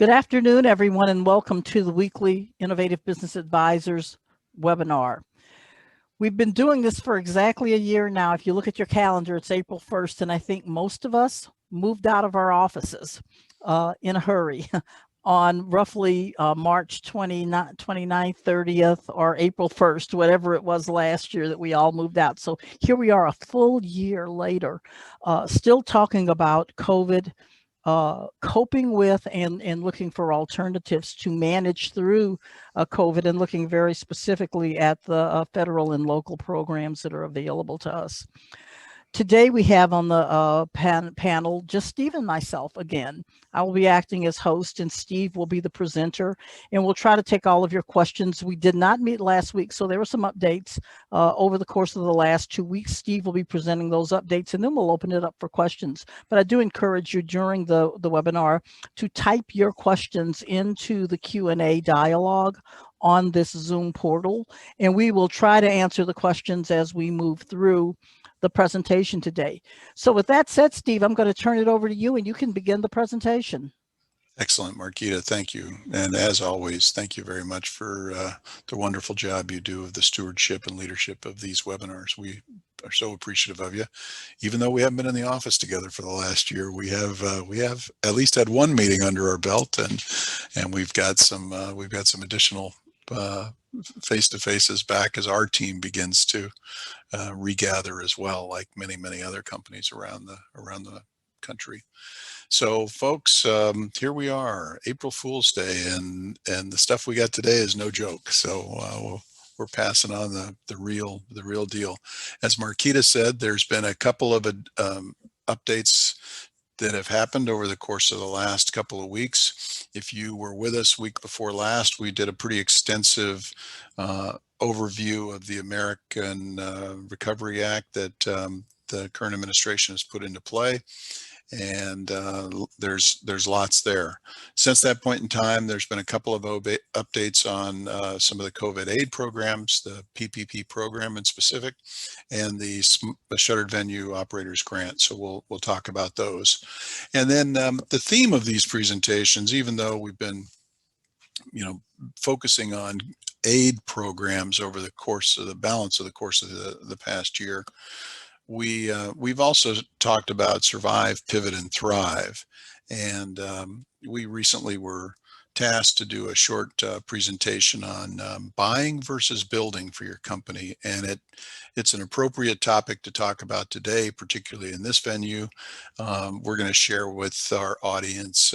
Good afternoon, everyone, and welcome to the weekly Innovative Business Advisors webinar. We've been doing this for exactly a year now. If you look at your calendar, it's April 1st, and I think most of us moved out of our offices in a hurry on roughly March 29th, 30th, or April 1st, whatever it was last year that we all moved out. So here we are a full year later, still talking about COVID, coping with and looking for alternatives to manage through COVID, and looking very specifically at the federal and local programs that are available to us. Today we have on the panel just Steve and myself again. I will be acting as host and Steve will be the presenter, and we'll try to take all of your questions. We did not meet last week, so there were some updates over the course of the last 2 weeks. Steve will be presenting those updates, and then we'll open it up for questions. But I do encourage you during the webinar to type your questions into the Q&A dialogue on this Zoom portal, and we will try to answer the questions as we move through the presentation today. So with that said, Steve, I'm going to turn it over to you and you can begin the presentation. Excellent, Marquita. Thank you. And as always, thank you very much for the wonderful job you do of the stewardship and leadership of these webinars. We are so appreciative of you. Even though we haven't been in the office together for the last year, we have at least had one meeting under our belt, and we've got some additional face-to-faces back as our team begins to regather as well, like many other companies around the country. So folks, here we are, April Fool's Day, and the stuff we got today is no joke. So we're passing on the real deal. As Marquita said, there's been a couple of updates that have happened over the course of the last couple of weeks. If you were with us week before last, we did a pretty extensive overview of the American Recovery Act that the current administration has put into play, and there's lots there. Since that point in time, there's been a couple of updates on some of the COVID aid programs, the PPP program in specific, and the Shuttered Venue Operators Grant. So we'll talk about those. And then the theme of these presentations, even though we've been focusing on aid programs over the course of the past year, we've also talked about survive, pivot, and thrive. And we recently were tasked to do a short presentation on buying versus building for your company, and it's an appropriate topic to talk about today, particularly in this venue. We're going to share with our audience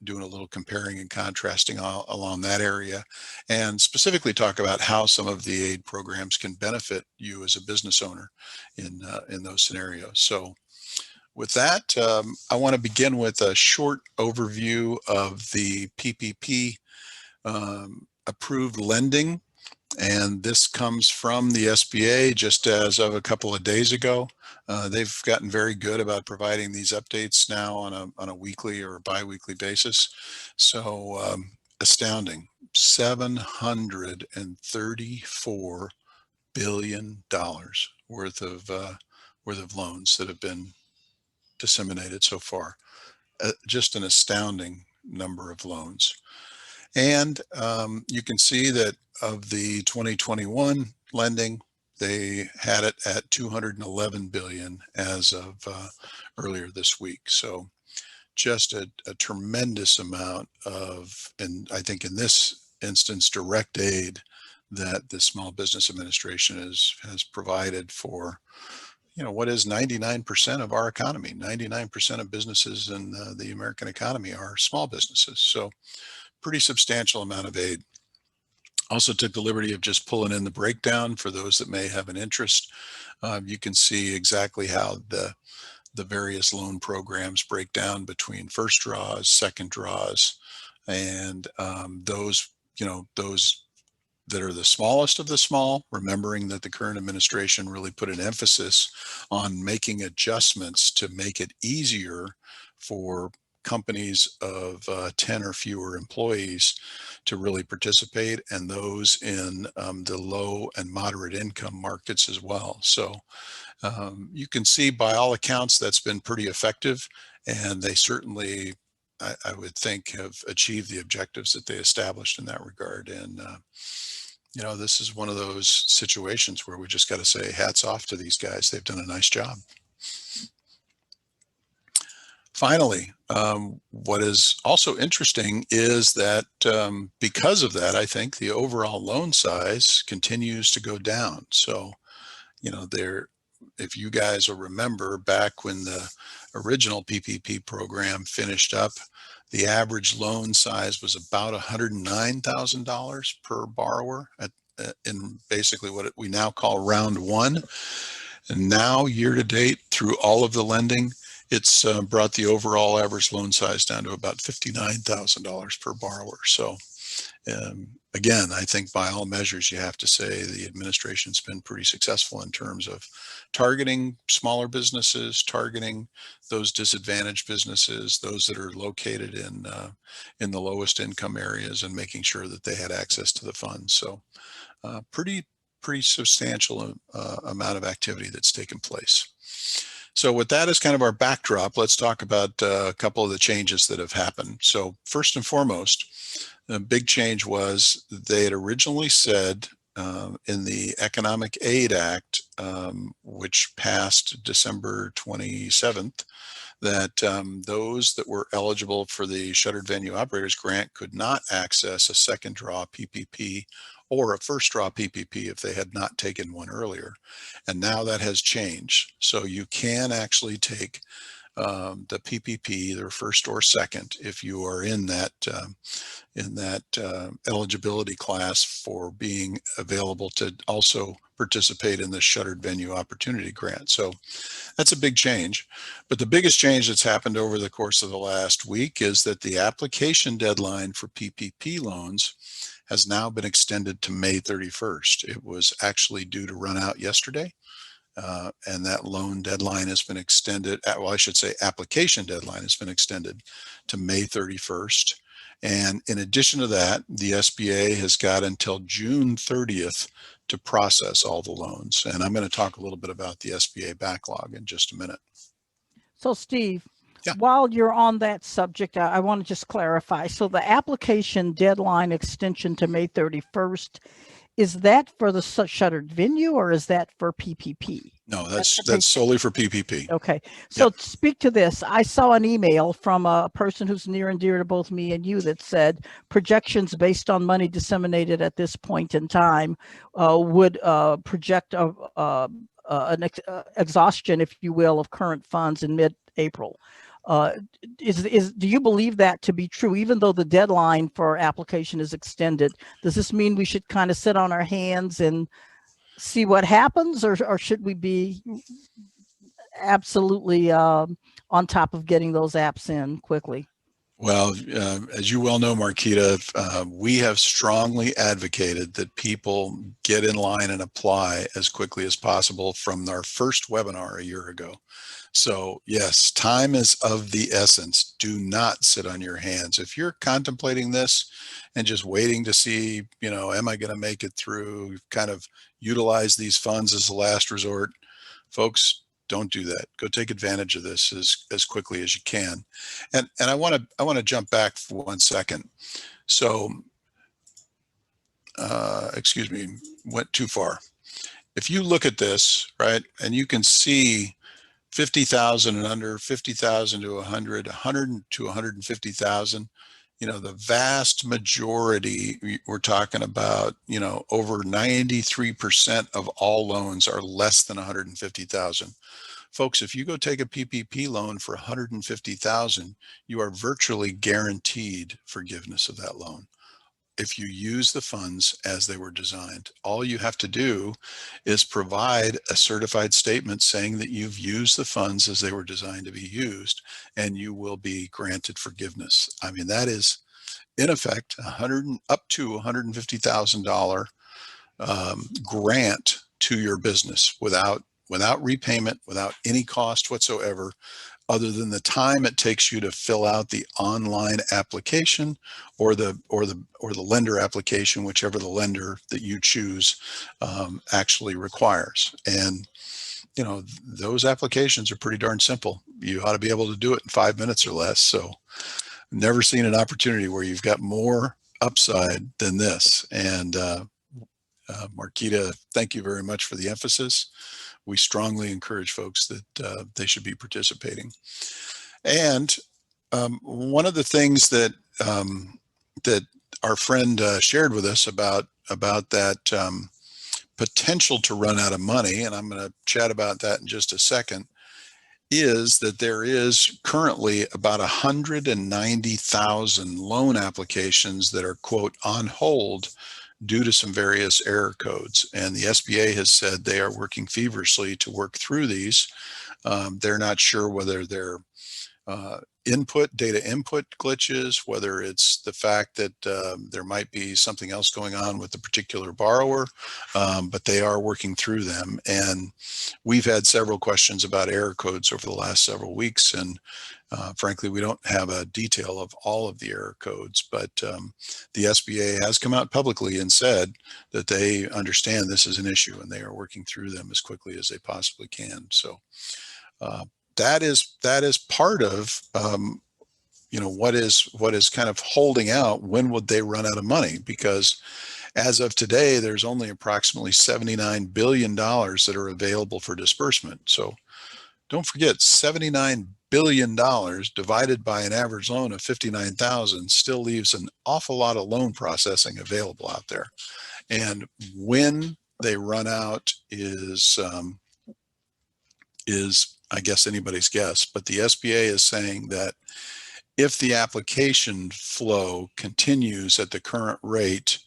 doing a little comparing and contrasting along that area, and specifically talk about how some of the aid programs can benefit you as a business owner in those scenarios. So with that, I want to begin with a short overview of the PPP approved lending. And this comes from the SBA just as of a couple of days ago. They've gotten very good about providing these updates now on a weekly or bi-weekly basis. So astounding, $734 billion worth of loans that have been disseminated so far. Just an astounding number of loans. And you can see that of the 2021 lending, they had it at 211 billion as of earlier this week. So just a tremendous amount of, and I think in this instance, direct aid that the Small Business Administration has provided for, what is 99% of our economy. 99% of businesses in the American economy are small businesses. So pretty substantial amount of aid. Also took the liberty of just pulling in the breakdown for those that may have an interest. You can see exactly how the various loan programs break down between first draws, second draws, and those that are the smallest of the small, remembering that the current administration really put an emphasis on making adjustments to make it easier for companies of 10 or fewer employees to really participate, and those in the low and moderate income markets as well. So you can see by all accounts that's been pretty effective, and they certainly I would think have achieved the objectives that they established in that regard. And, you know, this is one of those situations where we just got to say hats off to these guys. They've done a nice job. Finally, what is also interesting is that because of that, I think the overall loan size continues to go down. So, you know, if you guys will remember back when the original PPP program finished up, the average loan size was about $109,000 per borrower in basically what we now call round one. And now year to date through all of the lending, it's brought the overall average loan size down to about $59,000 per borrower. So again, I think by all measures, you have to say the administration's been pretty successful in terms of targeting smaller businesses, targeting those disadvantaged businesses, those that are located in the lowest income areas, and making sure that they had access to the funds. So pretty substantial amount of activity that's taken place. So with that as kind of our backdrop, let's talk about a couple of the changes that have happened. So first and foremost, the big change was they had originally said in the Economic Aid Act, which passed December 27th, that those that were eligible for the Shuttered Venue Operators Grant could not access a second draw PPP or a first draw PPP if they had not taken one earlier. And now that has changed. So you can actually take the PPP, either first or second, if you are in that eligibility class for being available to also participate in the Shuttered Venue Opportunity Grant. So that's a big change. But the biggest change that's happened over the course of the last week is that the application deadline for PPP loans has now been extended to May 31st. It was actually due to run out yesterday. And that loan deadline has been extended, well, I should say application deadline has been extended to May 31st. And in addition to that, the SBA has got until June 30th to process all the loans. And I'm going to talk a little bit about the SBA backlog in just a minute. So Steve, yeah. While you're on that subject, I want to just clarify. So the application deadline extension to May 31st, is that for the shuttered venue or is that for PPP? No, that's solely for PPP. Okay. So to speak to this, I saw an email from a person who's near and dear to both me and you that said projections based on money disseminated at this point in time would project an exhaustion, if you will, of current funds in mid-April. Do you believe that to be true, even though the deadline for application is extended? Does this mean we should kind of sit on our hands and see what happens, or should we be absolutely on top of getting those apps in quickly? Well, as you well know, Marquita, we have strongly advocated that people get in line and apply as quickly as possible from our first webinar a year ago. So yes, time is of the essence. Do not sit on your hands. If you're contemplating this and just waiting to see, you know, am I going to make it through, kind of utilize these funds as a last resort, folks, don't do that. Go take advantage of this as quickly as you can. And I want to jump back for 1 second. So, excuse me, went too far. If you look at this, right, and you can see 50,000 and under, 50,000 to 100, 100 to 150,000, you know, the vast majority, we're talking about, you know, over 93% of all loans are less than 150,000. Folks, if you go take a PPP loan for 150,000, you are virtually guaranteed forgiveness of that loan. If you use the funds as they were designed, all you have to do is provide a certified statement saying that you've used the funds as they were designed to be used, and you will be granted forgiveness. I mean, that is in effect up to $150,000 grant to your business without repayment, without any cost whatsoever, other than the time it takes you to fill out the online application or the lender application, whichever the lender that you choose actually requires. And you know, those applications are pretty darn simple. You ought to be able to do it in 5 minutes or less. So never seen an opportunity where you've got more upside than this. And Marquita, thank you very much for the emphasis. We strongly encourage folks that they should be participating. And one of the things that that our friend shared with us about that potential to run out of money, and I'm going to chat about that in just a second, is that there is currently about 190,000 loan applications that are, quote, on hold due to some various error codes. And the SBA has said they are working feverishly to work through these. They're not sure whether they're data input glitches, whether it's the fact that there might be something else going on with the particular borrower, but they are working through them. And we've had several questions about error codes over the last several weeks, and frankly, we don't have a detail of all of the error codes, but the SBA has come out publicly and said that they understand this is an issue and they are working through them as quickly as they possibly can. So that is part of what is kind of holding out. When would they run out of money? Because as of today, there's only approximately $79 billion that are available for disbursement. So don't forget, $79 billion divided by an average loan of 59,000 still leaves an awful lot of loan processing available out there. And when they run out is I guess anybody's guess, but the SBA is saying that if the application flow continues at the current rate,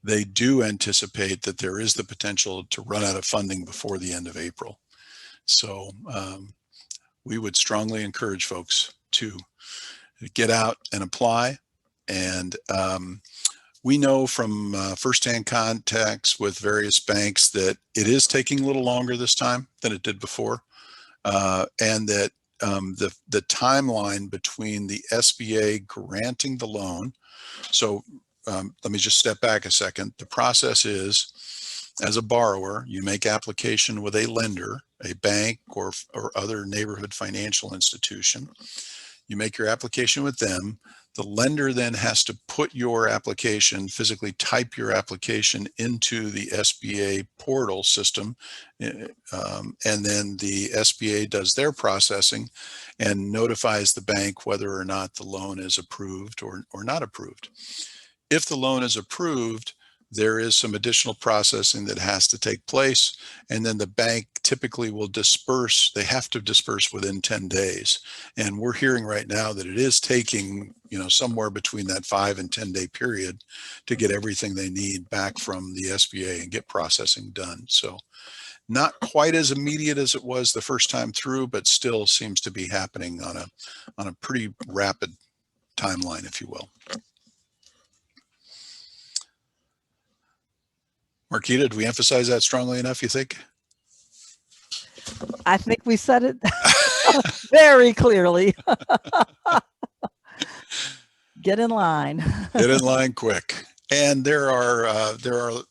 they do anticipate that there is the potential to run out of funding before the end of April. So we would strongly encourage folks to get out and apply. And we know from firsthand contacts with various banks that it is taking a little longer this time than it did before. And that the timeline between the SBA granting the loan. So let me just step back a second. The process is, as a borrower, you make application with a lender, a bank or other neighborhood financial institution. You make your application with them. The lender then has to put your application, physically type your application into the SBA portal system. And then the SBA does their processing and notifies the bank whether or not the loan is approved or not approved. If the loan is approved, there is some additional processing that has to take place, and then the bank typically will disperse. They have to disperse within 10 days. And we're hearing right now that it is taking, somewhere between that 5 and 10 day period to get everything they need back from the SBA and get processing done. So not quite as immediate as it was the first time through, but still seems to be happening on a pretty rapid timeline, if you will. Marquita, did we emphasize that strongly enough, you think? I think we said it very clearly. Get in line. Get in line quick. And there are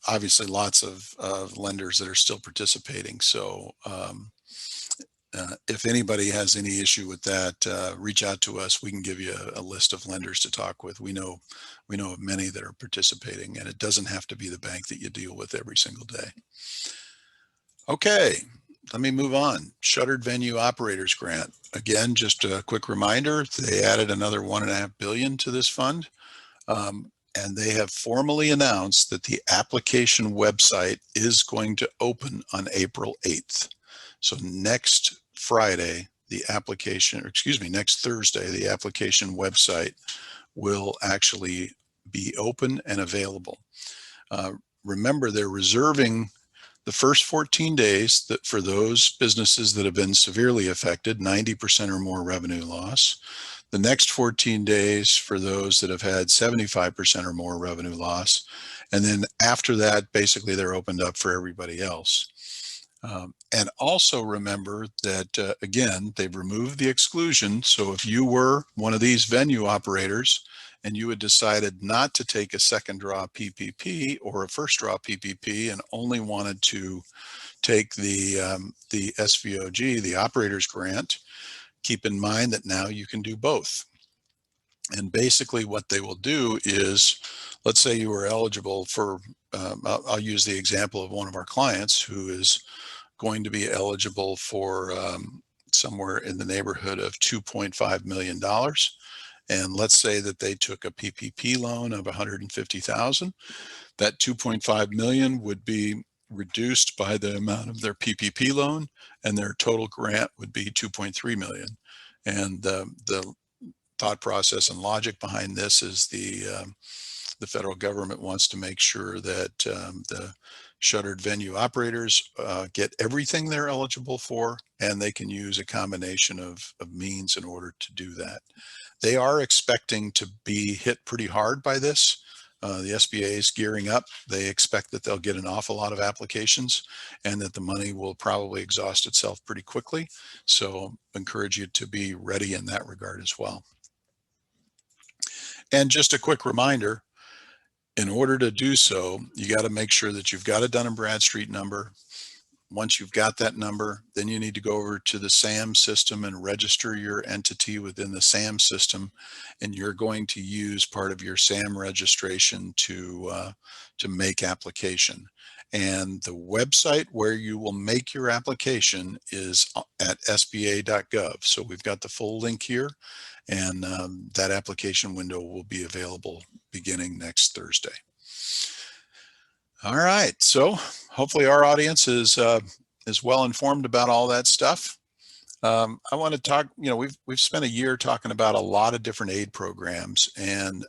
obviously lots of lenders that are still participating. So if anybody has any issue with that, reach out to us. We can give you a list of lenders to talk with. We know of many that are participating, and it doesn't have to be the bank that you deal with every single day. Okay, let me move on. Shuttered Venue Operators Grant. Again, just a quick reminder, they added another $1.5 billion to this fund. And they have formally announced that the application website is going to open on April 8th. So next Thursday, the application website will actually be open and available. Remember, they're reserving the first 14 days for those businesses that have been severely affected, 90% or more revenue loss. The next 14 days for those that have had 75% or more revenue loss. And then after that, basically they're opened up for everybody else. And also remember that, again, they've removed the exclusion. So if you were one of these venue operators and you had decided not to take a second draw PPP or a first draw PPP and only wanted to take the SVOG, the operator's grant, keep in mind that now you can do both. And basically what they will do is, let's say you were eligible for, I'll use the example of one of our clients who is going to be eligible for somewhere in the neighborhood of $2.5 million. And let's say that they took a PPP loan of 150,000. That 2.5 million would be reduced by the amount of their PPP loan, and their total grant would be 2.3 million. And the thought process and logic behind this is the federal government wants to make sure that the shuttered venue operators get everything they're eligible for, and they can use a combination of means in order to do that. They are expecting to be hit pretty hard by this. The SBA is gearing up. They expect that they'll get an awful lot of applications and that the money will probably exhaust itself pretty quickly. So I encourage you to be ready in that regard as well. And just a quick reminder, in order to do so, you got to make sure that you've got a Dun & Bradstreet number. Once you've got that number, then you need to go over to the SAM system and register your entity within the SAM system. And you're going to use part of your SAM registration to make application. And the website where you will make your application is at sba.gov. So we've got the full link here, and that application window will be available beginning next Thursday. All right, so hopefully our audience is well informed about all that stuff. I want to talk, we've spent a year talking about a lot of different aid programs, and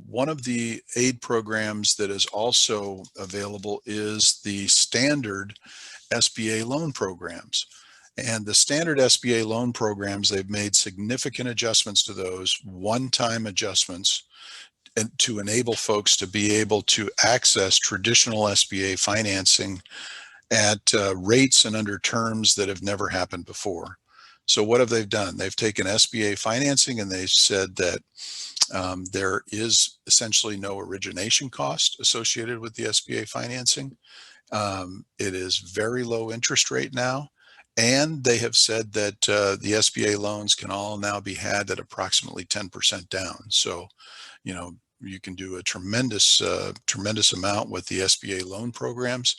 one of the aid programs that is also available is the standard SBA loan programs. And the standard SBA loan programs, they've made significant adjustments to those, one-time adjustments, and to enable folks to be able to access traditional SBA financing at rates and under terms that have never happened before. So what have they done? They've taken SBA financing and they've said that there is essentially no origination cost associated with the SBA financing. It is very low interest rate now. And they have said that the SBA loans can all now be had at approximately 10% down. So, you can do a tremendous amount with the SBA loan programs.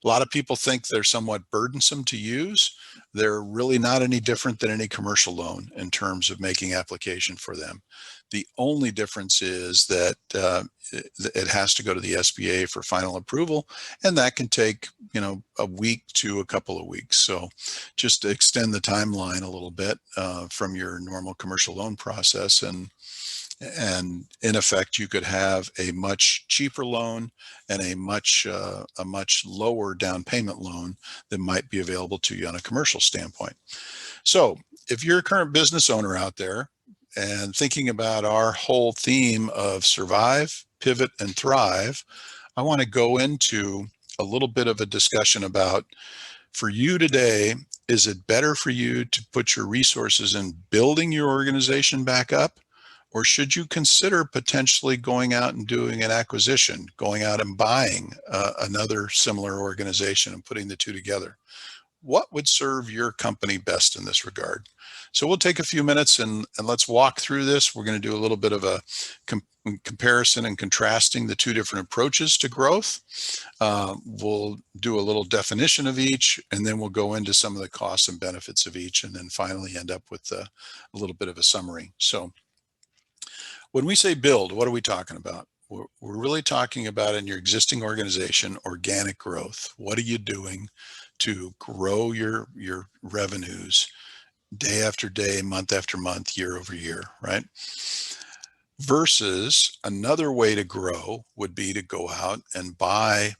A lot of people think they're somewhat burdensome to use. They're really not any different than any commercial loan in terms of making application for them. The only difference is that it has to go to the SBA for final approval, and that can take, a week to a couple of weeks. So just to extend the timeline a little bit from your normal commercial loan process, and in effect, you could have a much cheaper loan and a much lower down payment loan that might be available to you on a commercial standpoint. So if you're a current business owner out there and thinking about our whole theme of survive, pivot, and thrive, I want to go into a little bit of a discussion about, for you today, is it better for you to put your resources in building your organization back up? Or should you consider potentially going out and doing an acquisition, going out and buying another similar organization and putting the two together? What would serve your company best in this regard? So we'll take a few minutes and let's walk through this. We're going to do a little bit of a comparison and contrasting the two different approaches to growth. We'll do a little definition of each, and then we'll go into some of the costs and benefits of each, and then finally end up with a little bit of a summary. So when we say build, what are we talking about? We're really talking about, in your existing organization, organic growth. What are you doing to grow your revenues day after day, month after month, year over year, right? Versus another way to grow would be to go out and buy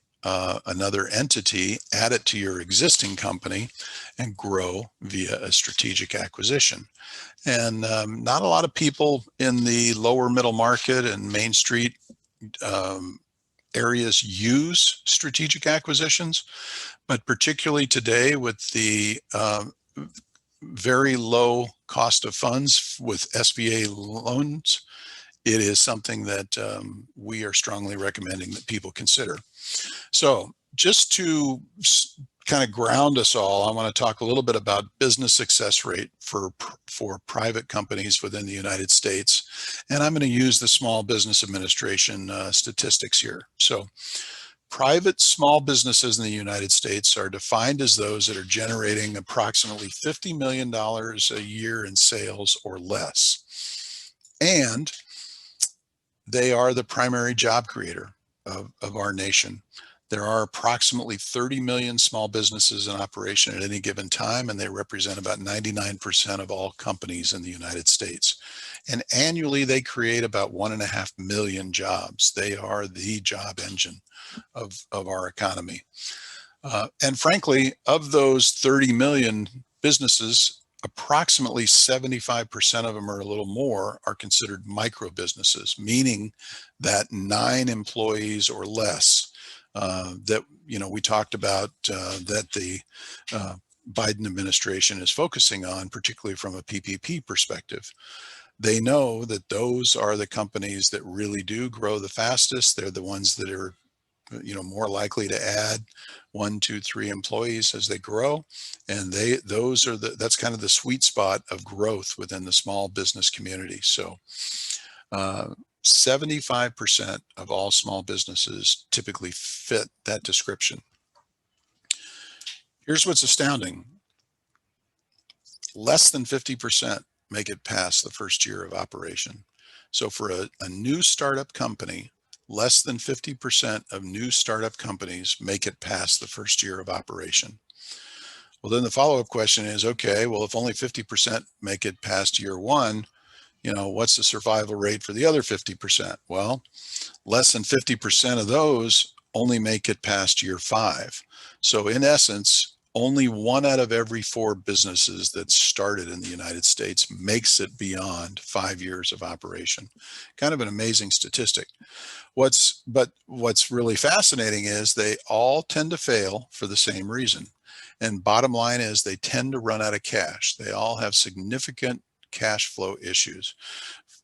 another entity, add it to your existing company, and grow via a strategic acquisition. And not a lot of people in the lower middle market and Main Street areas use strategic acquisitions, but particularly today with the very low cost of funds with SBA loans, it is something that we are strongly recommending that people consider. So just to kind of ground us all, I want to talk a little bit about business success rate for private companies within the United States. And I'm going to use the Small Business Administration statistics here. So private small businesses in the United States are defined as those that are generating approximately $50 million a year in sales or less. And they are the primary job creator of our nation. There are approximately 30 million small businesses in operation at any given time, and they represent about 99% of all companies in the United States. And annually, they create about 1.5 million jobs. They are the job engine of our economy. And frankly, of those 30 million businesses, approximately 75% of them or a little more are considered micro businesses, meaning that 9 employees or less. That, you know, we talked about that the Biden administration is focusing on, particularly from a PPP perspective. They know that those are the companies that really do grow the fastest. They're the ones that are, you know, more likely to add 1, 2, 3 employees as they grow, and that's kind of the sweet spot of growth within the small business community. So 75% of all small businesses typically fit that description. Here's what's astounding. Less than 50% make it past the first year of operation. So for a new startup company, less than 50% of new startup companies make it past the first year of operation. Well, then the follow-up question is, okay, well, if only 50% make it past year 1, you know, what's the survival rate for the other 50%? Well, less than 50% of those only make it past year 5. So in essence, only 1 out of every 4 businesses that started in the United States makes it beyond 5 years of operation. Kind of an amazing statistic. What's really fascinating is they all tend to fail for the same reason. And bottom line is they tend to run out of cash. They all have significant cash flow issues.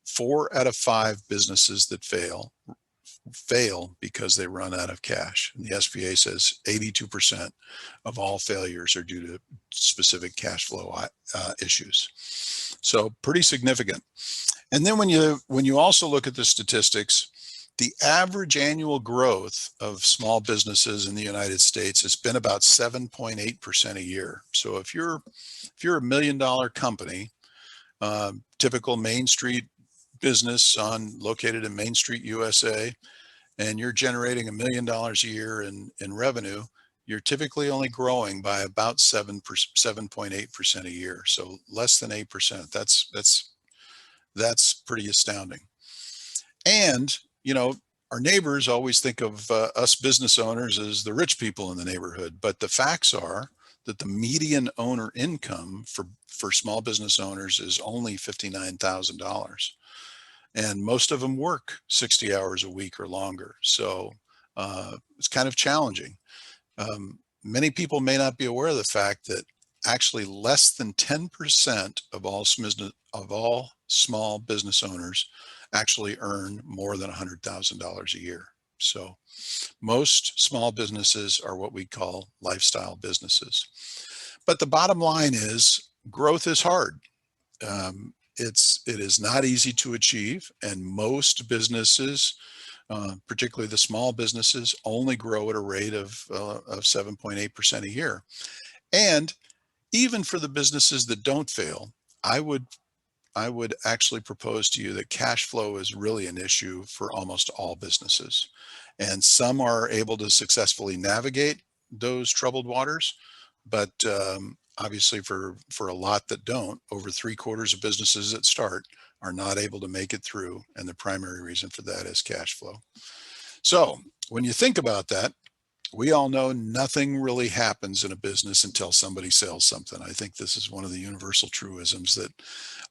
4 out of 5 businesses that fail because they run out of cash. And the SBA says 82% of all failures are due to specific cash flow issues. So pretty significant. And then when you also look at the statistics, the average annual growth of small businesses in the United States has been about 7.8% a year. So if you're a $1 million company, typical Main Street business located in Main Street, USA, and you're generating $1 million a year in revenue, you're typically only growing by about 7.8% a year. So less than 8%. That's pretty astounding. And, you know, our neighbors always think of us business owners as the rich people in the neighborhood, but the facts are that the median owner income for small business owners is only $59,000. And most of them work 60 hours a week or longer. So it's kind of challenging. Many people may not be aware of the fact that actually less than 10% of all small business owners actually earn more than $100,000 a year. So most small businesses are what we call lifestyle businesses. But the bottom line is growth is hard. It is not easy to achieve, and most businesses, particularly the small businesses, only grow at a rate of 7.8% a year. And even for the businesses that don't fail, I would actually propose to you that cash flow is really an issue for almost all businesses. And some are able to successfully navigate those troubled waters, but obviously for a lot that don't, over 3/4 of businesses that start are not able to make it through. And the primary reason for that is cash flow. So when you think about that, we all know nothing really happens in a business until somebody sells something. I think this is one of the universal truisms that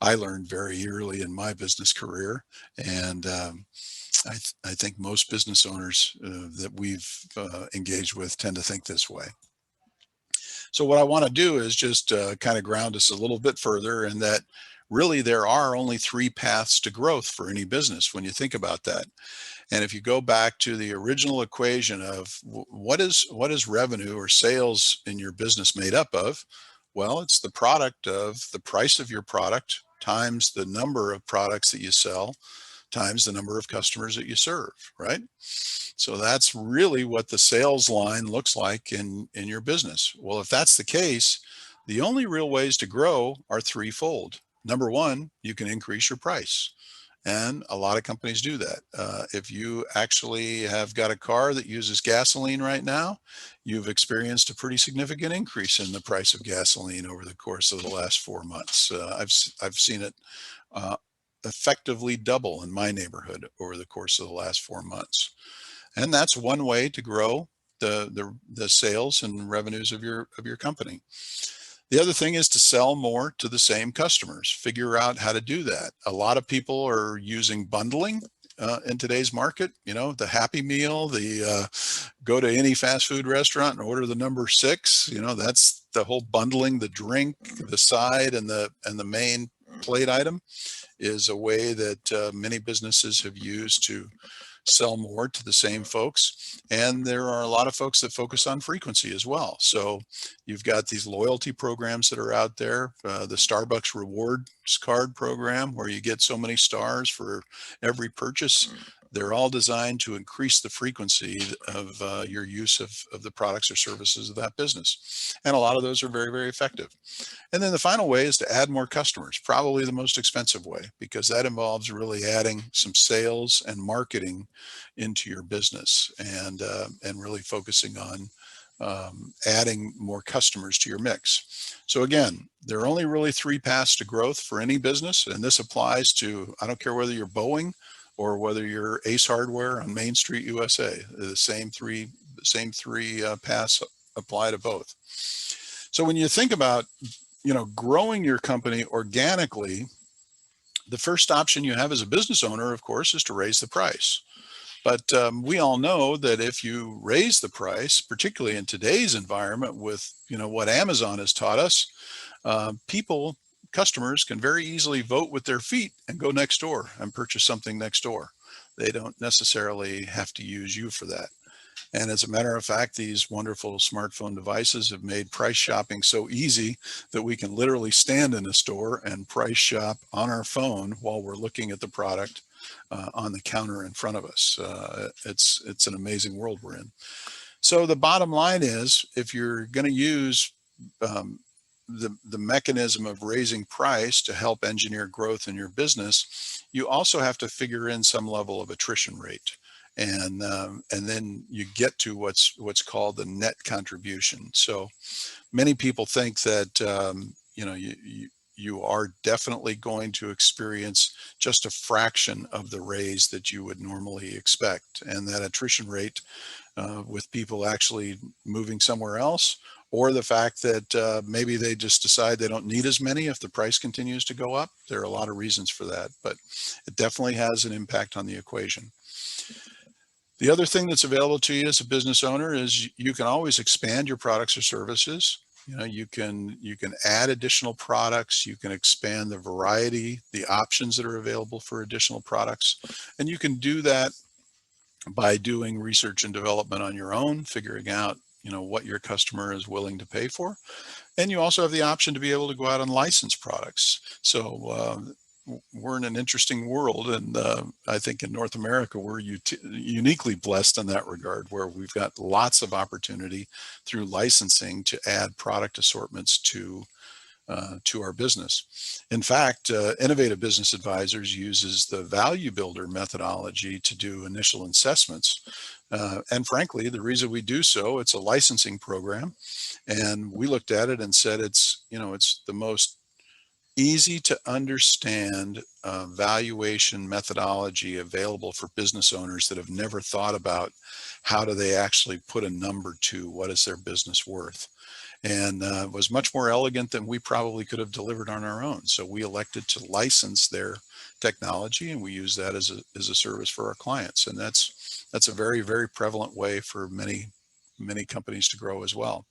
I learned very early in my business career. And I think most business owners that we've engaged with tend to think this way. So what I want to do is just kind of ground us a little bit further in that really there are only three paths to growth for any business when you think about that. And if you go back to the original equation of what is revenue or sales in your business made up of? Well, it's the product of the price of your product times the number of products that you sell times the number of customers that you serve, right? So that's really what the sales line looks like in your business. Well, if that's the case, the only real ways to grow are threefold. Number one, you can increase your price. And a lot of companies do that. If you actually have got a car that uses gasoline right now, you've experienced a pretty significant increase in the price of gasoline over the course of the last 4 months. I've seen it uh, effectively double in my neighborhood over the course of the last 4 months. And that's one way to grow the sales and revenues of your company. The other thing is to sell more to the same customers. Figure out how to do that. A lot of people are using bundling in today's market. You know, the Happy Meal, the go to any fast food restaurant and order the number 6. You know, that's the whole bundling. The drink, the side, and the main plate item is a way that many businesses have used to sell more to the same folks. And there are a lot of folks that focus on frequency as well. So you've got these loyalty programs that are out there, the Starbucks rewards card program, where you get so many stars for every purchase. They're all designed to increase the frequency of your use of the products or services of that business. And a lot of those are very, very effective. And then the final way is to add more customers, probably the most expensive way, because that involves really adding some sales and marketing into your business and really focusing on adding more customers to your mix. So again, there are only really three paths to growth for any business. And this applies to, I don't care whether you're Boeing or whether you're Ace Hardware on Main Street, USA. The same three paths apply to both. So when you think about growing your company organically, the first option you have as a business owner, of course, is to raise the price. But we all know that if you raise the price, particularly in today's environment with what Amazon has taught us, customers can very easily vote with their feet and go next door and purchase something next door. They don't necessarily have to use you for that. And as a matter of fact, these wonderful smartphone devices have made price shopping so easy that we can literally stand in a store and price shop on our phone while we're looking at the product on the counter in front of us. It's an amazing world we're in. So the bottom line is, if you're going to use the mechanism of raising price to help engineer growth in your business, you also have to figure in some level of attrition rate. And then you get to what's called the net contribution. So many people think that you are definitely going to experience just a fraction of the raise that you would normally expect, and that attrition rate with people actually moving somewhere else, or the fact that maybe they just decide they don't need as many if the price continues to go up. There are a lot of reasons for that, but it definitely has an impact on the equation. The other thing that's available to you as a business owner is you can always expand your products or services. You can add additional products. You can expand the variety, the options that are available for additional products. And you can do that by doing research and development on your own, figuring out, what your customer is willing to pay for. And you also have the option to be able to go out and license products. So we're in an interesting world, and I think in North America we're uniquely blessed in that regard, where we've got lots of opportunity through licensing to add product assortments to our business. In fact, Innovative Business Advisors uses the value builder methodology to do initial assessments. And frankly, the reason we do so, it's a licensing program, and we looked at it and said it's the most easy to understand valuation methodology available for business owners that have never thought about how do they actually put a number to what is their business worth, and was much more elegant than we probably could have delivered on our own. So we elected to license their technology, and we use that as a service for our clients. And that's a very, very prevalent way for many companies to grow as well.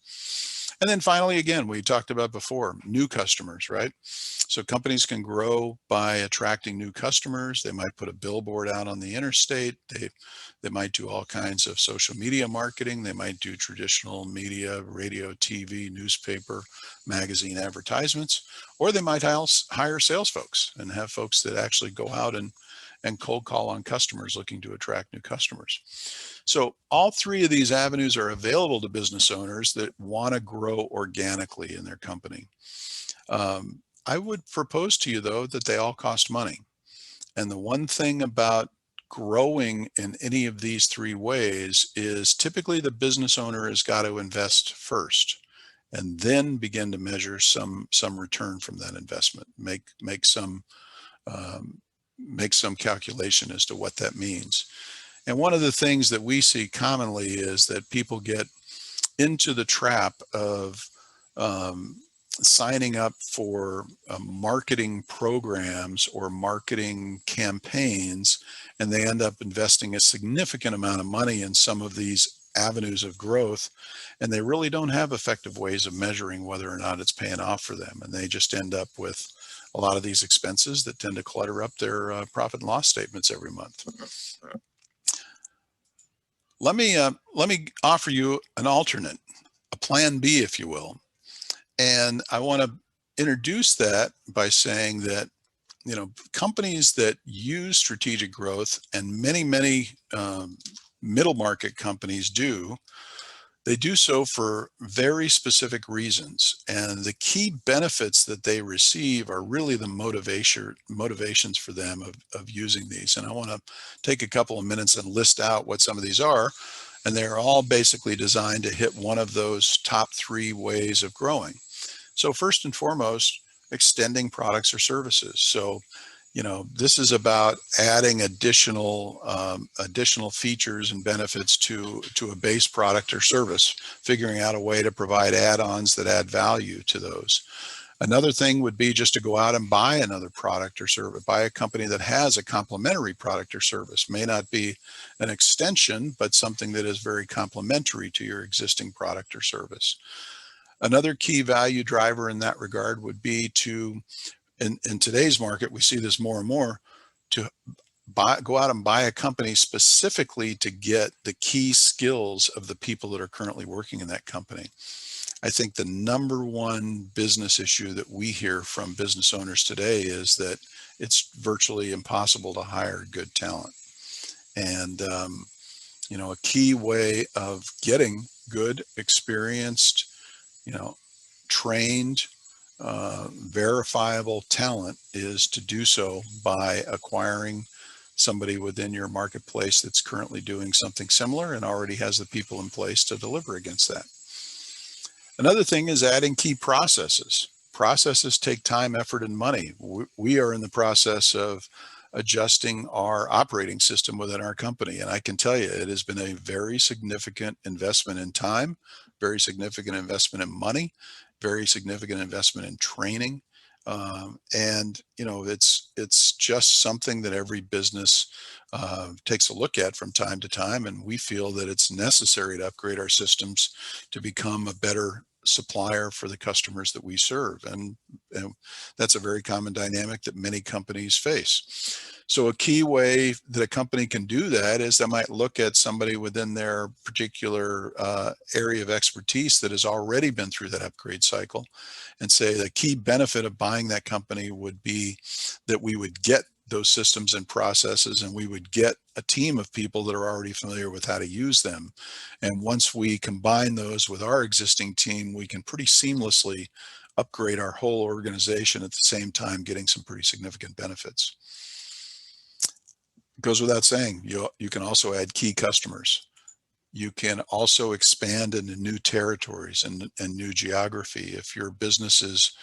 And then finally, again, we talked about before, new customers, right? So companies can grow by attracting new customers. They might put a billboard out on the interstate. They might do all kinds of social media marketing. They might do traditional media, radio, TV, newspaper, magazine advertisements, or they might hire sales folks and have folks that actually go out and cold call on customers looking to attract new customers. So all three of these avenues are available to business owners that want to grow organically in their company. I would propose to you, though, that they all cost money. And the one thing about growing in any of these three ways is typically the business owner has got to invest first and then begin to measure some return from that investment, make some calculation as to what that means. And one of the things that we see commonly is that people get into the trap of signing up for marketing programs or marketing campaigns, and they end up investing a significant amount of money in some of these avenues of growth, and they really don't have effective ways of measuring whether or not it's paying off for them, and they just end up with a lot of these expenses that tend to clutter up their profit and loss statements every month. Let me offer you an alternate, a plan B, if you will. And I want to introduce that by saying that, companies that use strategic growth, and many middle market companies do, they do so for very specific reasons. And the key benefits that they receive are really the motivations for them of using these. And I want to take a couple of minutes and list out what some of these are. And they're all basically designed to hit one of those top three ways of growing. So first and foremost, extending products or services. So, this is about adding additional features and benefits to a base product or service, figuring out a way to provide add-ons that add value to those. Another thing would be just to go out and buy another product or service, buy a company that has a complementary product or service. May not be an extension, but something that is very complementary to your existing product or service. Another key value driver in that regard would be to, in today's market, we see this more and more, to go out and buy a company specifically to get the key skills of the people that are currently working in that company. I think the number one business issue that we hear from business owners today is that it's virtually impossible to hire good talent. And, a key way of getting good, experienced, trained, verifiable talent is to do so by acquiring somebody within your marketplace that's currently doing something similar and already has the people in place to deliver against that. Another thing is adding key processes. Processes take time, effort, and money. We are in the process of adjusting our operating system within our company. And I can tell you, it has been a very significant investment in time, very significant investment in money, very significant investment in training. And it's just something that every business takes a look at from time to time. And we feel that it's necessary to upgrade our systems to become a better supplier for the customers that we serve. And that's a very common dynamic that many companies face. So a key way that a company can do that is they might look at somebody within their particular area of expertise that has already been through that upgrade cycle and say the key benefit of buying that company would be that we would get those systems and processes, and we would get a team of people that are already familiar with how to use them. And once we combine those with our existing team, we can pretty seamlessly upgrade our whole organization at the same time, getting some pretty significant benefits. It goes without saying, you can also add key customers. You can also expand into new territories and new geography. If your business is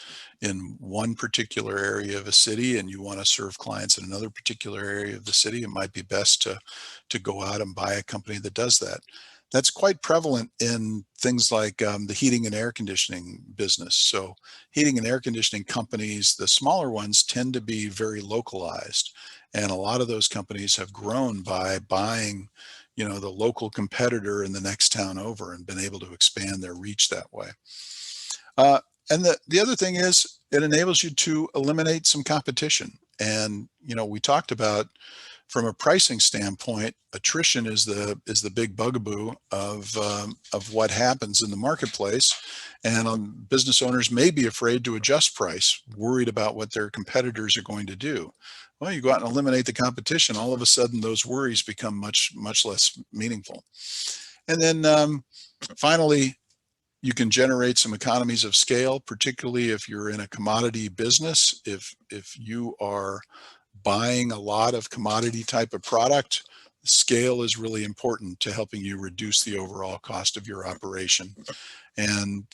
in one particular area of a city and you want to serve clients in another particular area of the city, it might be best to go out and buy a company that does that. That's quite prevalent in things like the heating and air conditioning business. So heating and air conditioning companies, the smaller ones, tend to be very localized. And a lot of those companies have grown by buying the local competitor in the next town over and been able to expand their reach that way. And the other thing is it enables you to eliminate some competition. And, we talked about, from a pricing standpoint, attrition is the big bugaboo of what happens in the marketplace. And business owners may be afraid to adjust price, worried about what their competitors are going to do. Well, you go out and eliminate the competition, all of a sudden those worries become much less meaningful. And then finally, you can generate some economies of scale, particularly if you're in a commodity business. If you are buying a lot of commodity type of product, scale is really important to helping you reduce the overall cost of your operation. And,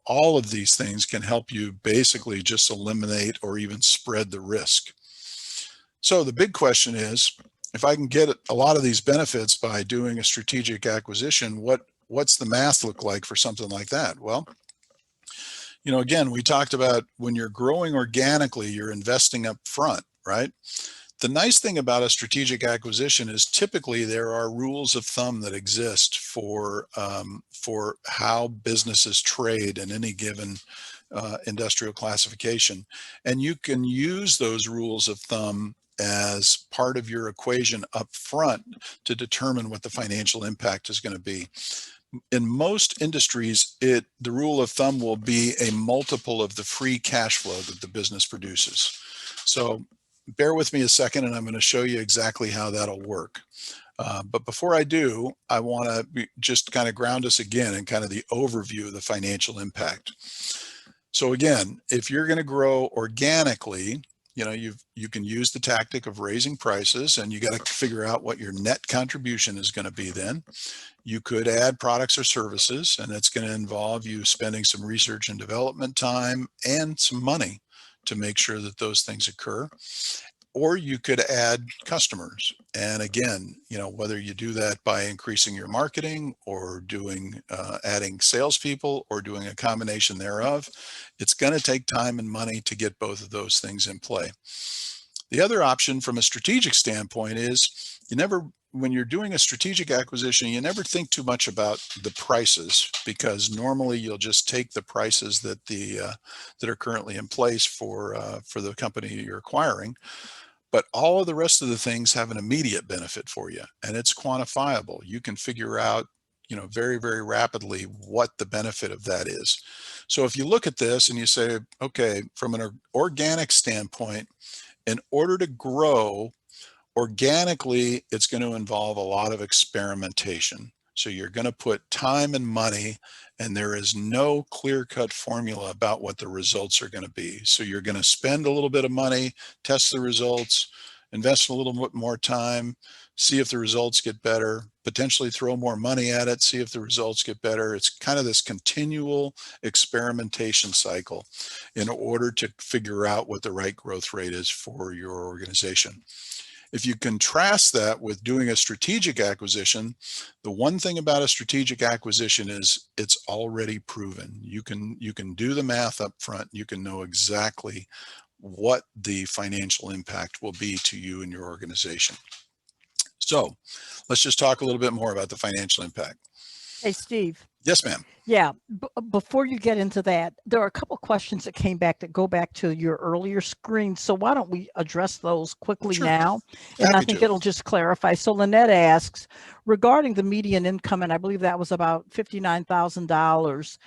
all of these things can help you basically just eliminate or even spread the risk. So the big question is, if I can get a lot of these benefits by doing a strategic acquisition, what's the math look like for something like that? Well, again, we talked about when you're growing organically, you're investing up front, right? The nice thing about a strategic acquisition is typically there are rules of thumb that exist for how businesses trade in any given industrial classification. And you can use those rules of thumb as part of your equation up front to determine what the financial impact is going to be. In most industries, the rule of thumb will be a multiple of the free cash flow that the business produces. So bear with me a second, and I'm going to show you exactly how that'll work. But before I do, I want to just kind of ground us again in kind of the overview of the financial impact. So again, if you're going to grow organically, you can use the tactic of raising prices, and you got to figure out what your net contribution is going to be then. You could add products or services, and it's going to involve you spending some research and development time and some money to make sure that those things occur. Or you could add customers. And again, whether you do that by increasing your marketing or adding salespeople or doing a combination thereof, it's going to take time and money to get both of those things in play. The other option from a strategic standpoint is when you're doing a strategic acquisition, you never think too much about the prices, because normally you'll just take the prices that are currently in place for the company you're acquiring. But all of the rest of the things have an immediate benefit for you, and it's quantifiable. You can figure out, very, very rapidly what the benefit of that is. So if you look at this and you say, okay, from an organic standpoint, in order to grow organically, it's going to involve a lot of experimentation. So you're going to put time and money, and there is no clear-cut formula about what the results are going to be. So you're going to spend a little bit of money, test the results, invest a little bit more time, see if the results get better, potentially throw more money at it, see if the results get better. It's kind of this continual experimentation cycle in order to figure out what the right growth rate is for your organization. If you contrast that with doing a strategic acquisition, the one thing about a strategic acquisition is it's already proven. You can do the math up front. You can know exactly what the financial impact will be to you and your organization. So let's just talk a little bit more about the financial impact. Hey, Steve. Yes, ma'am. Yeah. Before you get into that, there are a couple questions that came back that go back to your earlier screen. So why don't we address those quickly now? And I think it'll just clarify. So Lynette asks, regarding the median income, and I believe that was about $59,000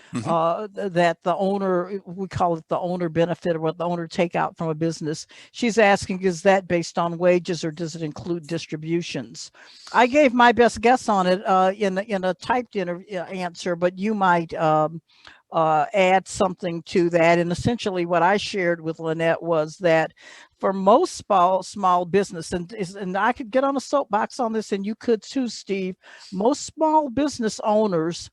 that the owner, we call it the owner benefit, or what the owner take out from a business. She's asking, is that based on wages or does it include distributions? I gave my best guess on it in a typed answer, but you might add something to that. And essentially what I shared with Lynette was that for most small business, and I could get on a soapbox on this, and you could too, Steve, most small business owners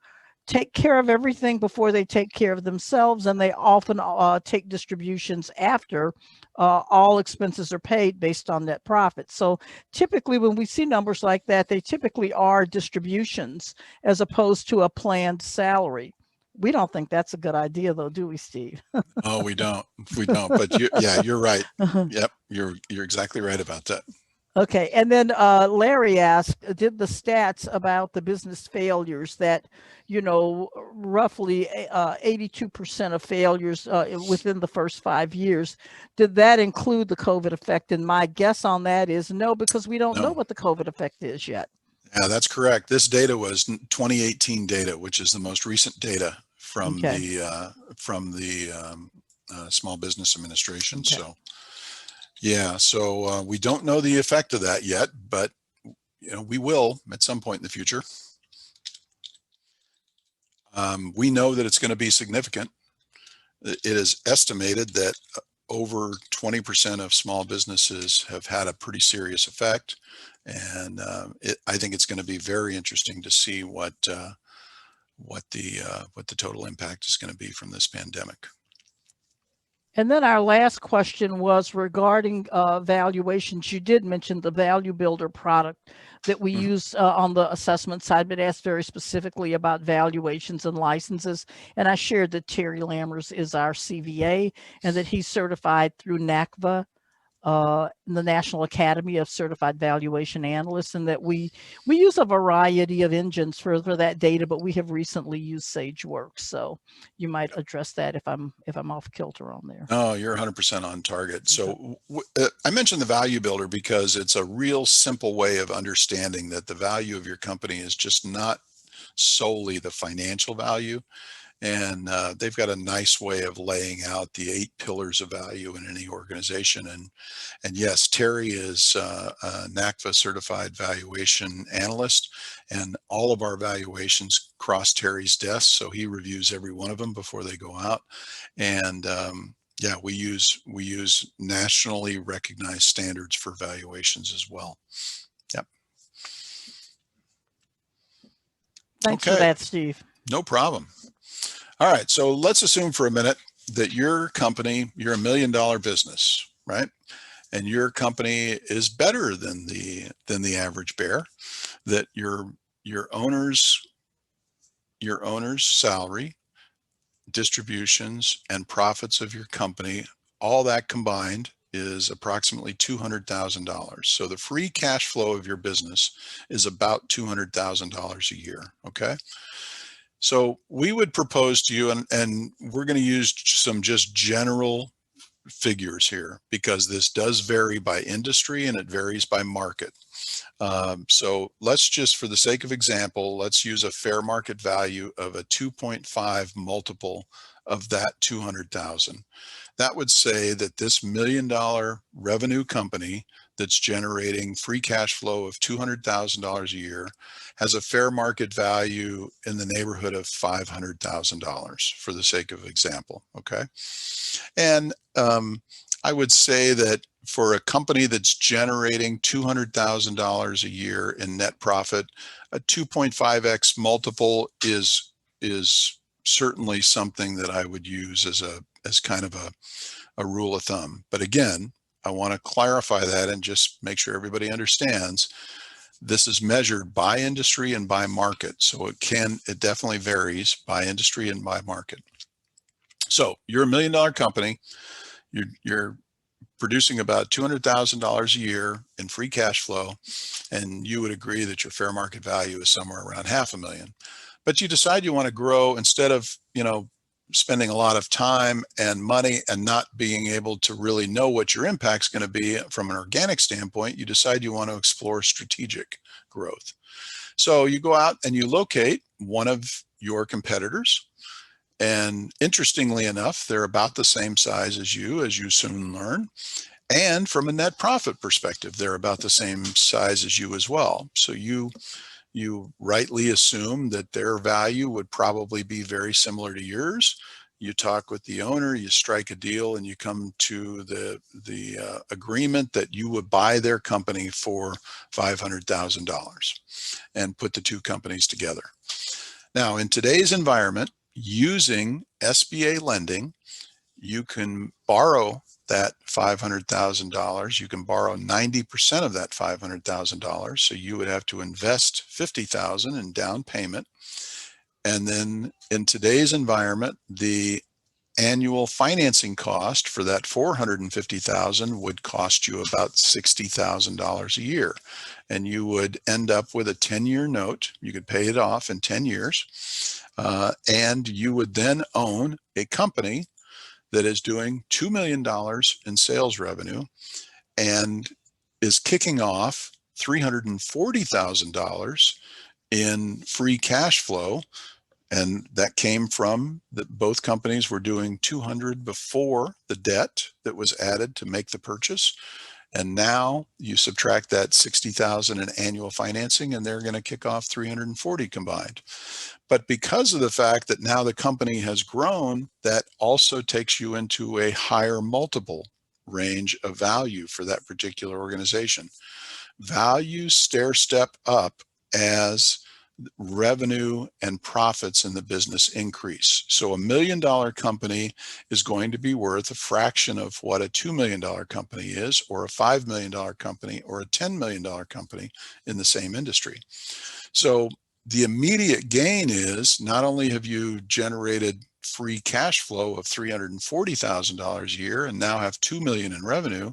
take care of everything before they take care of themselves, and they often take distributions after all expenses are paid based on net profit. So typically when we see numbers like that, they typically are distributions as opposed to a planned salary. We don't think that's a good idea, though, do we, Steve? Oh, we don't. But you're right. Yep, you're exactly right about that. Okay, and then Larry asked, did the stats about the business failures that, roughly 82% of failures within the first 5 years, did that include the COVID effect? And my guess on that is no, because we don't know No. what the COVID effect is yet. Yeah, that's correct. This data was 2018 data, which is the most recent data from Okay. the Small Business Administration. Okay. So, yeah, so we don't know the effect of that yet, but we will at some point in the future. We know that it's going to be significant. It is estimated that over 20% of small businesses have had a pretty serious effect, and I think it's going to be very interesting to see what the total impact is going to be from this pandemic. And then our last question was regarding valuations. You did mention the Value Builder product that we use on the assessment side, but asked very specifically about valuations and licenses. And I shared that Terry Lammers is our CVA and that he's certified through NACVA, the National Academy of Certified Valuation Analysts, and that we use a variety of engines for that data, but we have recently used SageWorks. So you might address that if I'm off kilter on there. Oh, you're 100% on target. So I mentioned the Value Builder because it's a real simple way of understanding that the value of your company is just not solely the financial value. And they've got a nice way of laying out the 8 pillars of value in any organization. And yes, Terry is a NACVA certified valuation analyst, and all of our valuations cross Terry's desk. So he reviews every one of them before they go out. And yeah, we use nationally recognized standards for valuations as well. Yep. Thanks for that, Steve. No problem. All right, so let's assume for a minute that your company, you're $1 million business, right? And your company is better than the average bear. That your owner's salary, distributions, and profits of your company, all that combined is approximately $200,000. So the free cash flow of your business is about $200,000 a year. Okay. So we would propose to you, and we're going to use some just general figures here because this does vary by industry and it varies by market. So let's just, for the sake of example, let's use a fair market value of a 2.5 multiple of that 200,000. That would say that this $1 million revenue company that's generating free cash flow of $200,000 a year has a fair market value in the neighborhood of $500,000 for the sake of example. Okay. And I would say that for a company that's generating $200,000 a year in net profit, a 2.5x multiple is certainly something that I would use as kind of a rule of thumb. But again, I want to clarify that and just make sure everybody understands this is measured by industry and by market. So it definitely varies by industry and by market. So you're a $1 million company. You're producing about $200,000 a year in free cash flow, and you would agree that your fair market value is somewhere around $500,000. But you decide you want to grow instead of, spending a lot of time and money and not being able to really know what your impact's going to be from an organic standpoint. You decide you want to explore strategic growth. So you go out and you locate one of your competitors. And interestingly enough, they're about the same size as you soon learn. And from a net profit perspective, they're about the same size as you as well. So you rightly assume that their value would probably be very similar to yours. You talk with the owner, you strike a deal, and you come to the agreement that you would buy their company for $500,000 and put the two companies together. Now, in today's environment, using SBA lending, you can borrow that $500,000. You can borrow 90% of that $500,000. So you would have to invest $50,000 in down payment. And then in today's environment, the annual financing cost for that $450,000 would cost you about $60,000 a year. And you would end up with a 10-year note. You could pay it off in 10 years. And you would then own a company that is doing $2 million in sales revenue and is kicking off $340,000 in free cash flow. And that came from that both companies were doing 200 before the debt that was added to make the purchase. And now you subtract that 60,000 in annual financing and they're going to kick off 340 combined. But because of the fact that now the company has grown, that also takes you into a higher multiple range of value for that particular organization. Values stair step up as revenue and profits in the business increase. So $1 million company is going to be worth a fraction of what a $2 million company is, or a $5 million company, or a $10 million company in the same industry. So the immediate gain is not only have you generated free cash flow of $340,000 a year and now have $2 million in revenue,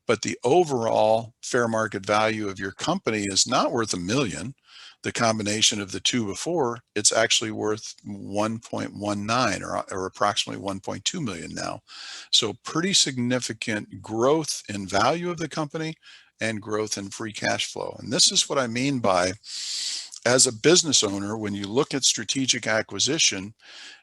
but the overall fair market value of your company is not worth $1 million. The combination of the two before, it's actually worth 1.19 or approximately 1.2 million now. So pretty significant growth in value of the company and growth in free cash flow. And this is what I mean by, as a business owner, when you look at strategic acquisition,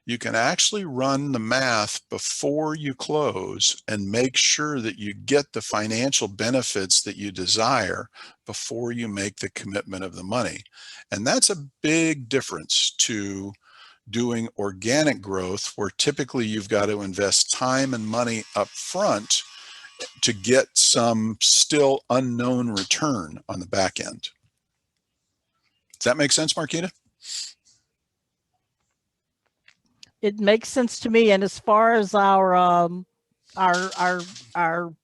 you can actually run the math before you close and make sure that you get the financial benefits that you desire before you make the commitment of the money. And that's a big difference to doing organic growth, where typically you've got to invest time and money up front to get some still unknown return on the back end. Does that make sense, Marquita? It makes sense to me. And as far as our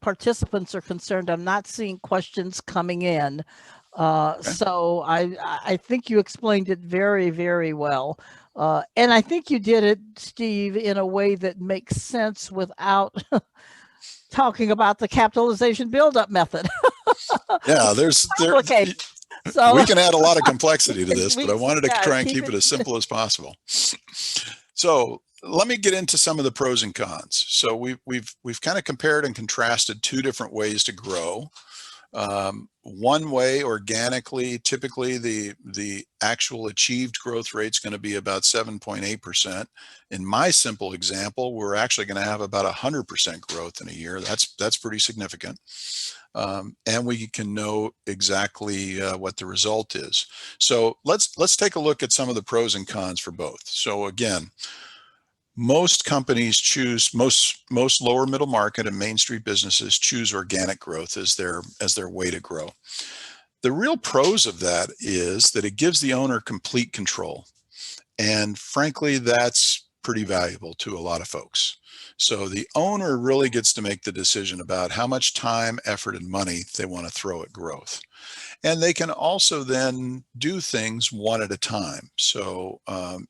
participants are concerned, I'm not seeing questions coming in. Okay. So I think you explained it very, very well. And I think you did it, Steve, in a way that makes sense without talking about the capitalization buildup method. Yeah, so we can add a lot of complexity to this, but I wanted to try and keep it as simple as possible. So let me get into some of the pros and cons. So we've kind of compared and contrasted two different ways to grow. One way, organically, typically the actual achieved growth rate is going to be about 7.8%. In my simple example, we're actually going to have about 100% growth in a year. That's pretty significant. And we can know exactly what the result is. So let's take a look at some of the pros and cons for both. So again, most companies choose, most lower middle market and Main Street businesses choose organic growth as their way to grow. The real pros of that is that it gives the owner complete control. And frankly, that's pretty valuable to a lot of folks. So the owner really gets to make the decision about how much time, effort, and money they want to throw at growth. And they can also then do things one at a time. So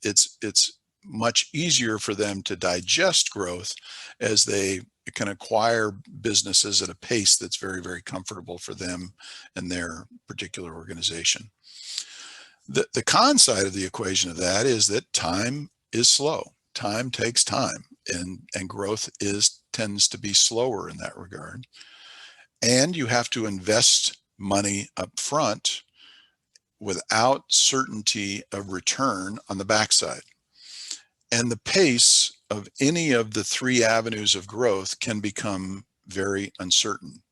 it's much easier for them to digest growth as they can acquire businesses at a pace that's very, very comfortable for them and their particular organization. The con side of the equation of that is that time is slow. Time takes time, and growth tends to be slower in that regard. And you have to invest money up front without certainty of return on the backside. And the pace of any of the three avenues of growth can become very uncertain.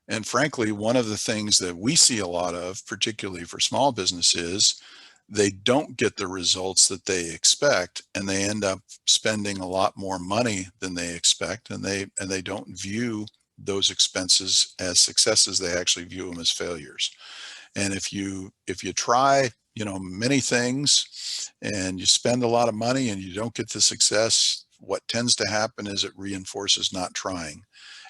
And frankly, one of the things that we see a lot of, particularly for small businesses, they don't get the results that they expect, and they end up spending a lot more money than they expect, and they don't view those expenses as successes. They actually view them as failures. And if you try, many things and you spend a lot of money and you don't get the success, what tends to happen is it reinforces not trying.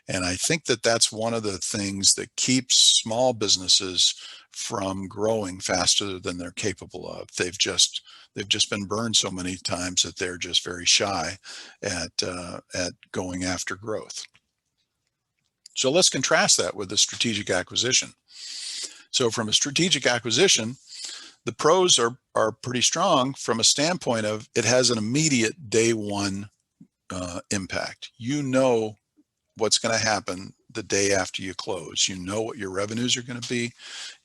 And I think that that's one of the things that keeps small businesses from growing faster than they're capable of. They've just been burned so many times that they're just very shy at going after growth. So let's contrast that with the strategic acquisition. So from a strategic acquisition, the pros are pretty strong from a standpoint of it has an immediate day one impact. You know what's going to happen the day after you close. You know what your revenues are going to be.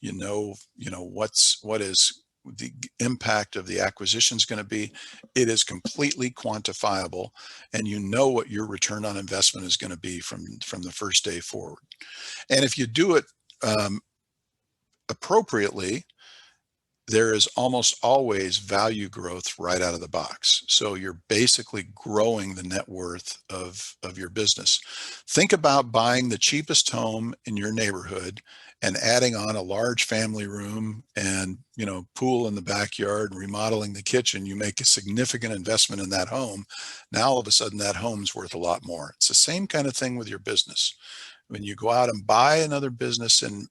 You know what is the impact of the acquisition is going to be. It is completely quantifiable, and you know what your return on investment is going to be from the first day forward. And if you do it appropriately, there is almost always value growth right out of the box. So you're basically growing the net worth of your business. Think about buying the cheapest home in your neighborhood and adding on a large family room and, pool in the backyard, remodeling the kitchen. You make a significant investment in that home. Now all of a sudden that home's worth a lot more. It's the same kind of thing with your business. When you go out and buy another business and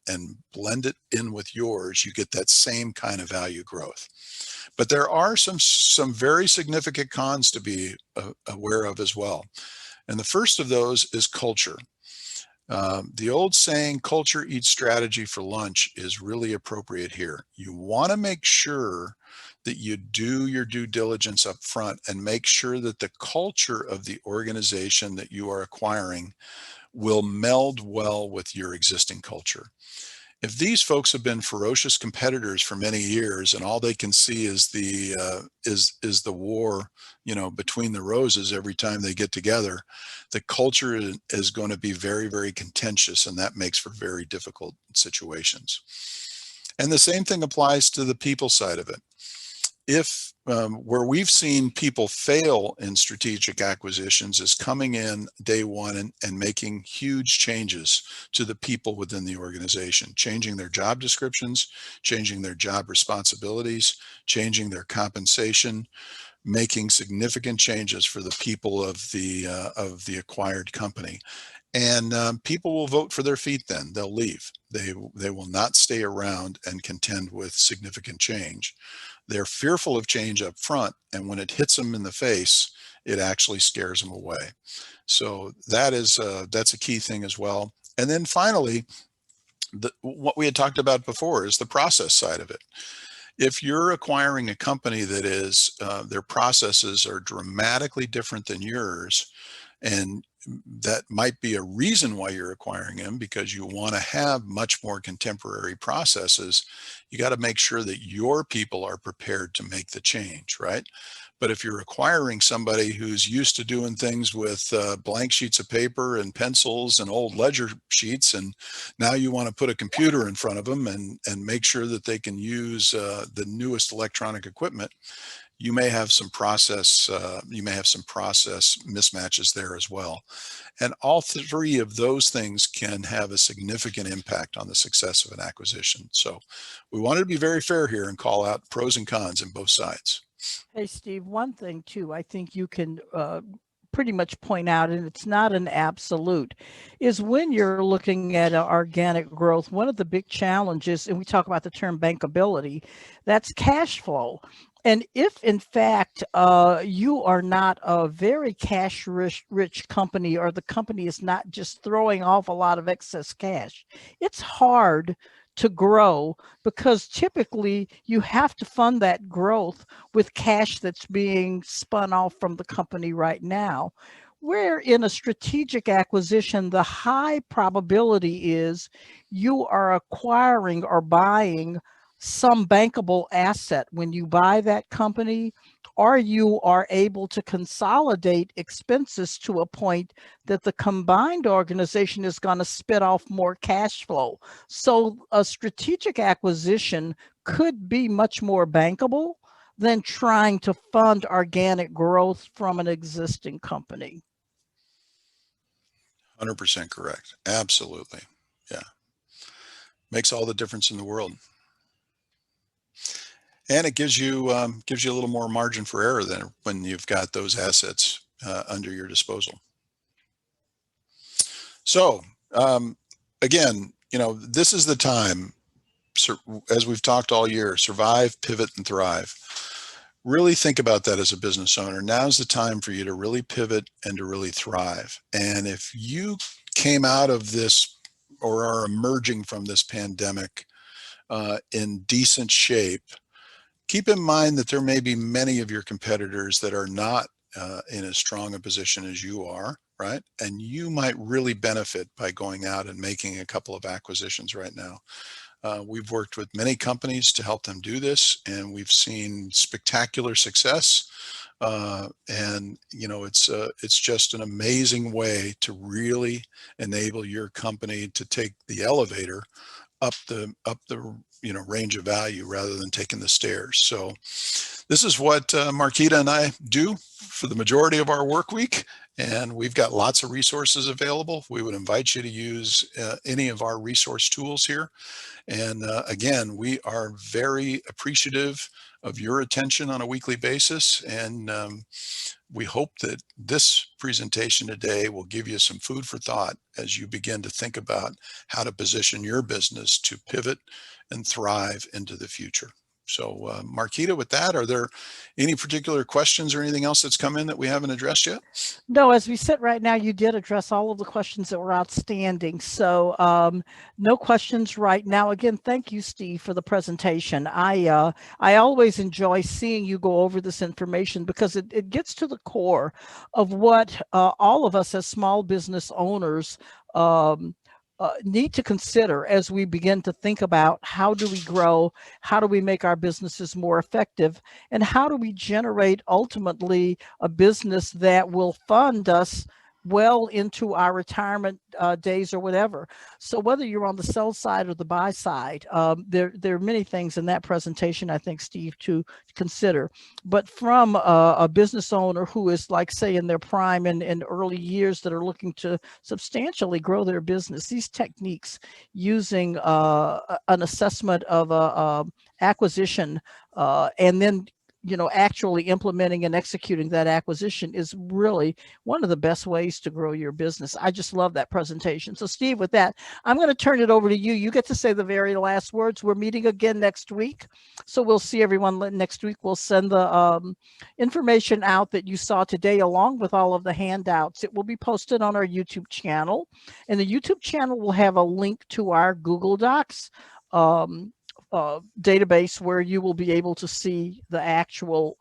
blend it in with yours, you get that same kind of value growth. But there are some very significant cons to be aware of as well. And the first of those is culture. The old saying, culture eats strategy for lunch, is really appropriate here. You want to make sure that you do your due diligence up front and make sure that the culture of the organization that you are acquiring will meld well with your existing culture. If these folks have been ferocious competitors for many years and all they can see is the war, between the roses every time they get together, the culture is going to be very, very contentious, and that makes for very difficult situations. And the same thing applies to the people side of it. If where we've seen people fail in strategic acquisitions is coming in day one and making huge changes to the people within the organization, changing their job descriptions, changing their job responsibilities, changing their compensation, making significant changes for the people of the acquired company. And people will vote for their feet then. They'll leave. They will not stay around and contend with significant change. They're fearful of change up front, and when it hits them in the face, it actually scares them away. So that's a key thing as well. And then finally, what we had talked about before is the process side of it. If you're acquiring a company that is their processes are dramatically different than yours, and that might be a reason why you're acquiring them, because you want to have much more contemporary processes, you got to make sure that your people are prepared to make the change, right? But if you're acquiring somebody who's used to doing things with blank sheets of paper and pencils and old ledger sheets, and now you want to put a computer in front of them and make sure that they can use the newest electronic equipment, you may have some process mismatches there as well. And all three of those things can have a significant impact on the success of an acquisition. So we wanted to be very fair here and call out pros and cons in both sides. Hey, Steve, one thing too, I think you can pretty much point out, and it's not an absolute, is when you're looking at organic growth, one of the big challenges, and we talk about the term bankability, that's cash flow. And if in fact you are not a very cash rich company, or the company is not just throwing off a lot of excess cash, it's hard to grow, because typically you have to fund that growth with cash that's being spun off from the company right now. Where in a strategic acquisition, the high probability is you are acquiring or buying some bankable asset when you buy that company, or you are able to consolidate expenses to a point that the combined organization is going to spit off more cash flow. So a strategic acquisition could be much more bankable than trying to fund organic growth from an existing company. 100% correct. Absolutely. Yeah. Makes all the difference in the world. And it gives you a little more margin for error than when you've got those assets under your disposal. So again, this is the time, as we've talked all year, survive, pivot, and thrive. Really think about that as a business owner. Now's the time for you to really pivot and to really thrive. And if you came out of this or are emerging from this pandemic in decent shape, keep in mind that there may be many of your competitors that are not in as strong a position as you are, right? And you might really benefit by going out and making a couple of acquisitions right now. We've worked with many companies to help them do this, and we've seen spectacular success. And it's just an amazing way to really enable your company to take the elevator up the range of value rather than taking the stairs. So this is what Marquita and I do for the majority of our work week, and we've got lots of resources available. We would invite you to use any of our resource tools here. And again, we are very appreciative of your attention on a weekly basis. And we hope that this presentation today will give you some food for thought as you begin to think about how to position your business to pivot and thrive into the future. So Marquita, with that, are there any particular questions or anything else that's come in that we haven't addressed yet? No, as we sit right now, you did address all of the questions that were outstanding. So no questions right now. Again, thank you, Steve, for the presentation. I always enjoy seeing you go over this information because it gets to the core of what all of us as small business owners need to consider as we begin to think about how do we grow, how do we make our businesses more effective, and how do we generate ultimately a business that will fund us well into our retirement days or whatever. So whether you're on the sell side or the buy side, there are many things in that presentation, I think, Steve, to consider. But from a business owner who is, like, say, in their prime and early years that are looking to substantially grow their business, these techniques using an assessment of a acquisition and then actually implementing and executing that acquisition is really one of the best ways to grow your business. I just love that presentation. So Steve, with that, I'm going to turn it over to you. You get to say the very last words. We're meeting again next week. So we'll see everyone next week. We'll send the information out that you saw today along with all of the handouts. It will be posted on our YouTube channel, and the YouTube channel will have a link to our Google Docs database where you will be able to see the actual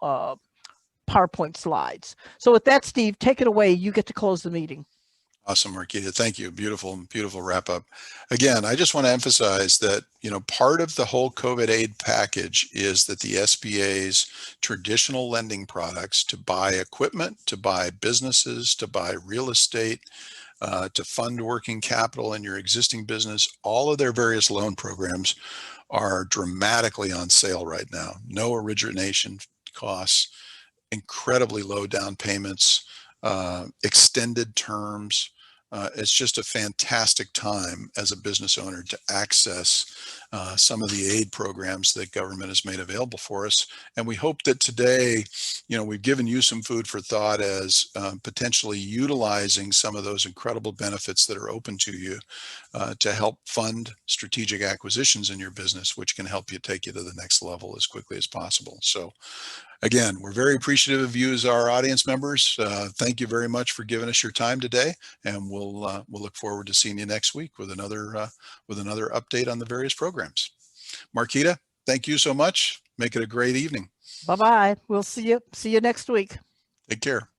PowerPoint slides. So with that, Steve, take it away. You get to close the meeting. Awesome, Marquita. Thank you. Beautiful, beautiful wrap up. Again, I just want to emphasize that, part of the whole COVID aid package is that the SBA's traditional lending products to buy equipment, to buy businesses, to buy real estate, to fund working capital in your existing business, all of their various loan programs are dramatically on sale right now. No origination costs, incredibly low down payments, extended terms. It's just a fantastic time as a business owner to access some of the aid programs that government has made available for us. And we hope that today, we've given you some food for thought as potentially utilizing some of those incredible benefits that are open to you to help fund strategic acquisitions in your business, which can help you take you to the next level as quickly as possible. So again, we're very appreciative of you as our audience members. Thank you very much for giving us your time today, and we'll look forward to seeing you next week with another update on the various programs. Marquita, thank you so much. Make it a great evening. Bye-bye. We'll see you next week. Take care.